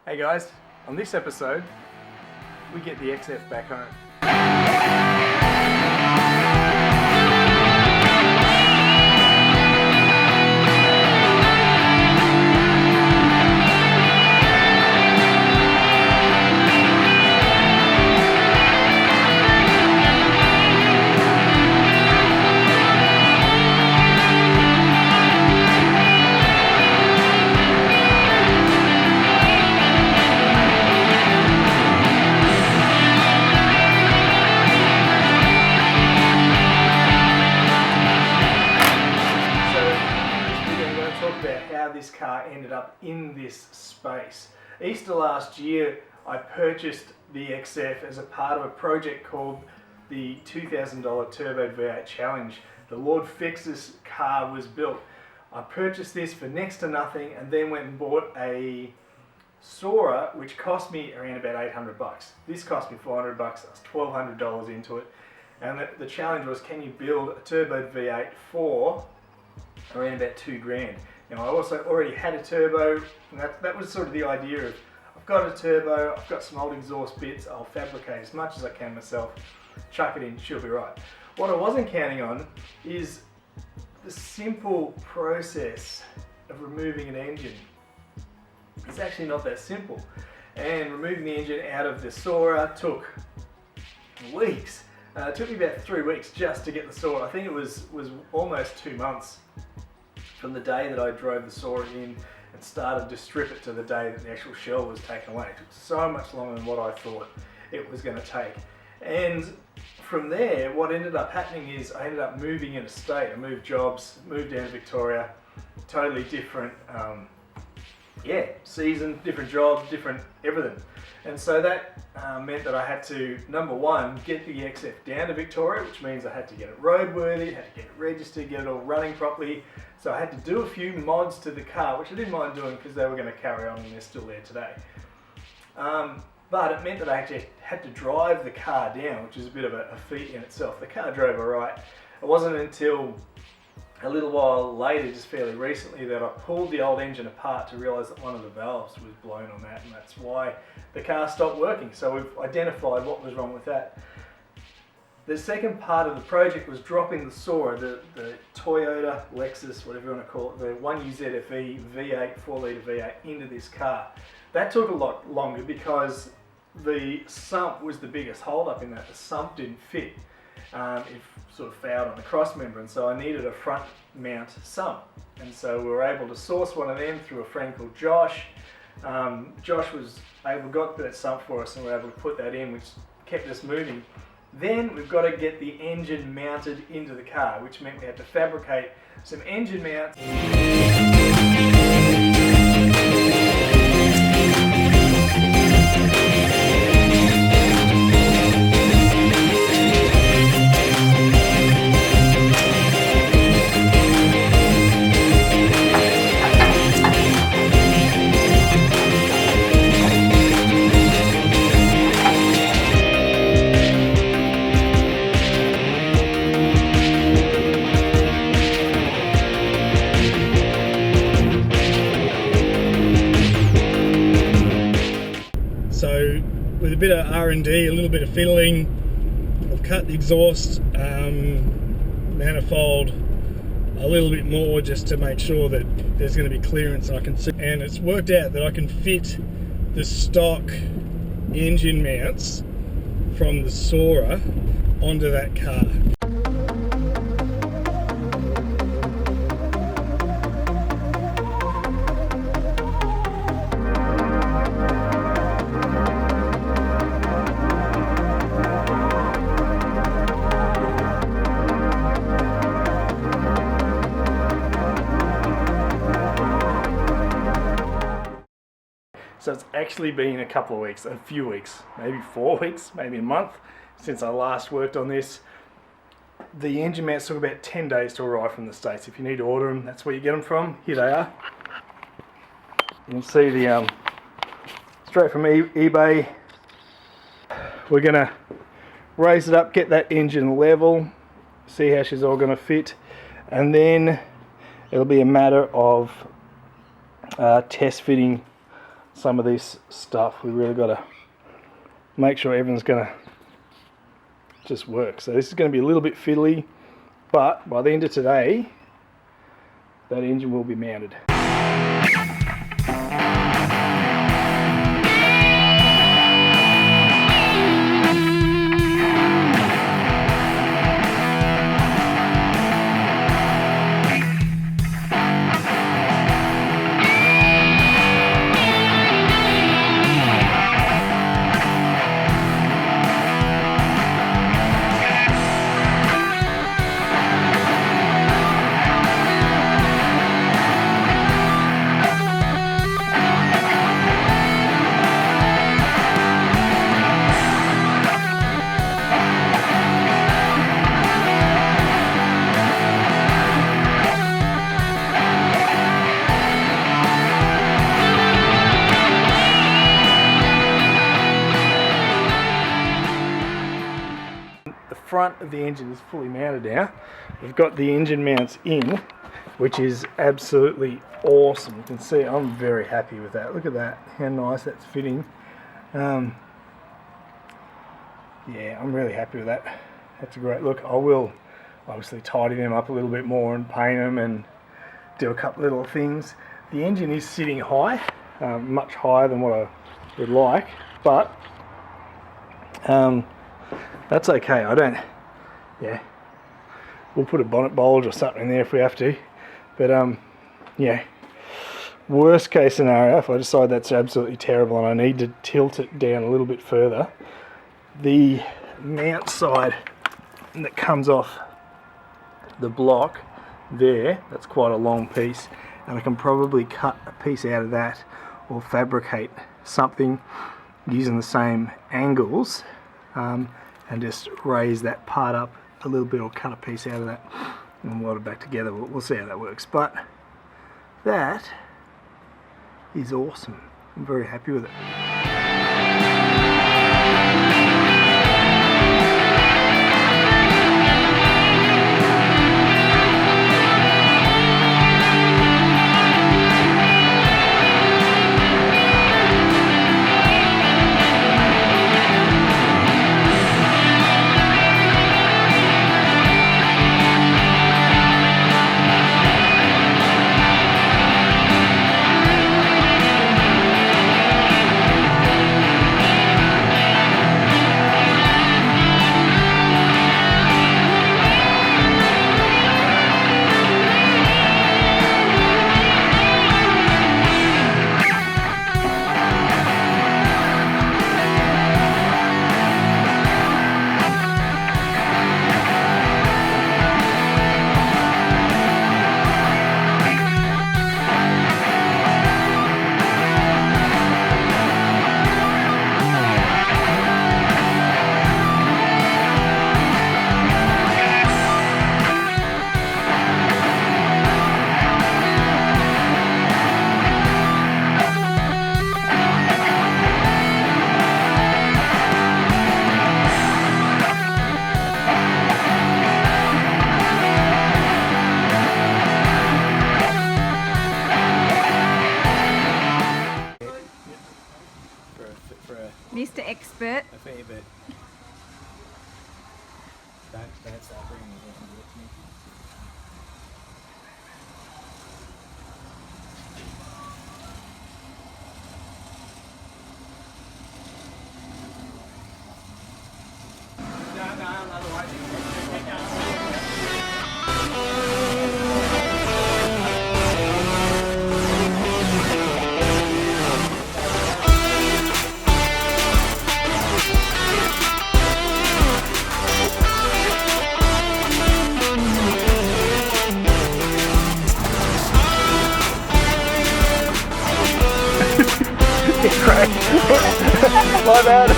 Hey guys, on this episode we get the XF back home. This car ended up in this space. Easter last year I purchased the XF as a part of a project called the $2,000 Turbo V8 Challenge. The Lord Fexus car was built. I purchased this for next to nothing and then went and bought a Sora which cost me around about 800 bucks. This cost me 400 bucks. I was $1,200 into it, and the challenge was, can you build a turbo V8 for around about $2,000. Now I also already had a turbo, and that was sort of the idea of, I've got a turbo, I've got some old exhaust bits, I'll fabricate as much as I can myself, chuck it in, she'll be right. What I wasn't counting on is the simple process of removing an engine. It's actually not that simple, and removing the engine out of the Sora took weeks. It took me about 3 weeks just to get the Sora. I think it was almost 2 months from the day that I drove the Sora in and started to strip it to the day that the actual shell was taken away. It took so much longer than what I thought it was going to take. And from there, what ended up happening is I ended up moving interstate. I moved jobs, moved down to Victoria, totally different season, different job, different everything. And so that meant that I had to, number one, get the XF down to Victoria, which means I had to get it roadworthy, had to get it registered, get it all running properly. So I had to do a few mods to the car, which I didn't mind doing because they were going to carry on and they're still there today. But it meant that I actually had to drive the car down, which is a bit of a feat in itself. The car drove alright. It wasn't until a little while later, just fairly recently, that I pulled the old engine apart to realise that one of the valves was blown on that, and that's why the car stopped working. So we've identified what was wrong with that. The second part of the project was dropping the Sora, the Toyota, Lexus, whatever you want to call it, the 1UZFE V8, 4-litre V8 into this car. That took a lot longer because the sump was the biggest hold up in that. The sump didn't fit. It sort of fouled on the cross member, and so I needed a front mount sump. And so we were able to source one of them through a friend called Josh. Josh got that sump for us and we were able to put that in, which kept us moving. Then we've got to get the engine mounted into the car, which meant we had to fabricate some engine mounts. So with a bit of R&D, a little bit of fiddling, I've cut the exhaust manifold a little bit more just to make sure that there's going to be clearance I can see. And it's worked out that I can fit the stock engine mounts from the Sora onto that car. So it's actually been a couple of weeks, a few weeks, maybe 4 weeks, maybe a month since I last worked on this. The engine mounts took about 10 days to arrive from the States. If you need to order them, that's where you get them from. Here they are. You can see the straight from eBay. We're gonna raise it up, get that engine level, see how she's all gonna fit, and then it'll be a matter of test fitting some of this stuff, we really got to make sure everything's going to just work. So this is going to be a little bit fiddly, but by the end of today, that engine will be mounted. Front of the engine is fully mounted now. We've got the engine mounts in, which is absolutely awesome. You can see I'm very happy with that. Look at that, how nice that's fitting. Yeah, I'm really happy with that. That's a great look. I will obviously tidy them up a little bit more and paint them and do a couple little things. The engine is sitting high, much higher than what I would like, but that's okay. Yeah, we'll put a bonnet bulge or something in there if we have to. But yeah, worst case scenario, if I decide that's absolutely terrible and I need to tilt it down a little bit further, the mount side that comes off the block there, that's quite a long piece, and I can probably cut a piece out of that or fabricate something using the same angles, and just raise that part up a little bit or cut a piece out of that and weld it back together. We'll see how that works, but that is awesome. I'm very happy with it. Mr. Expert. A fair bit. Don't start bringing it in and give it to me. My bad.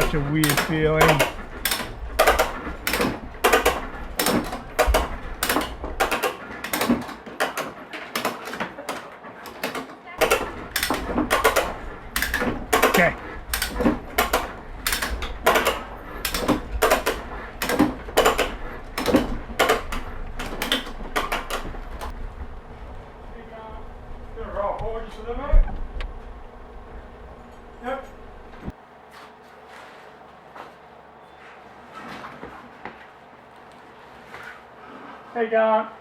such a weird feeling. Okay. Yep. Hey, God.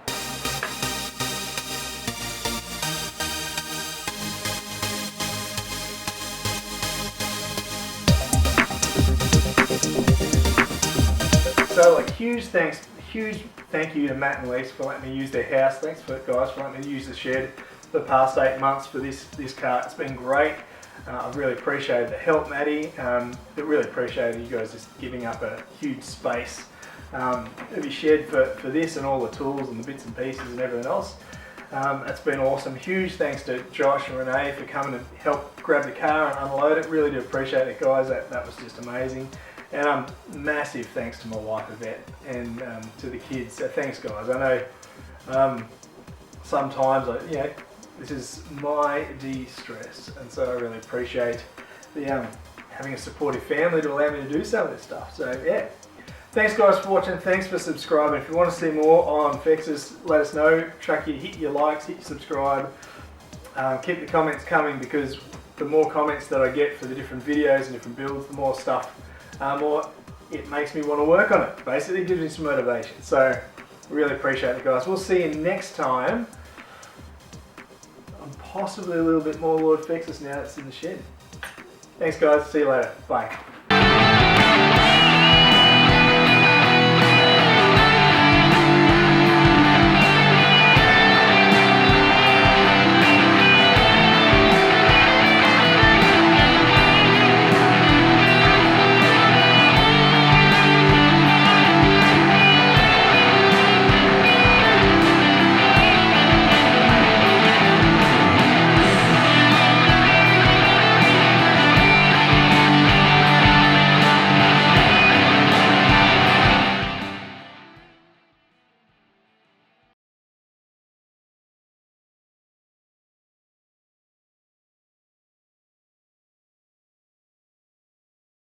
So, like, huge thank you to Matt and Lisa for letting me use their house. Thanks for guys for letting me use the shed for the past 8 months for this car. It's been great. I've really appreciated the help, Matty. Really appreciated you guys just giving up a huge space of your shed for this and all the tools and the bits and pieces and everything else. It's been awesome. Huge thanks to Josh and Renee for coming and help grab the car and unload it. Really do appreciate it, guys. That was just amazing. And massive thanks to my wife Evette and to the kids. So thanks, guys. I know sometimes this is my de-stress, and so I really appreciate the having a supportive family to allow me to do some of this stuff. So yeah, thanks guys for watching. Thanks for subscribing. If you want to see more on Fexus, let us know. Hit your likes, hit your subscribe. Keep the comments coming, because the more comments that I get for the different videos and different builds, the more stuff, more it makes me want to work on it. Basically, gives me some motivation. So really appreciate it, guys. We'll see you next time. Possibly a little bit more Lord Fexus now that's in the shed. Thanks guys, see you later, bye.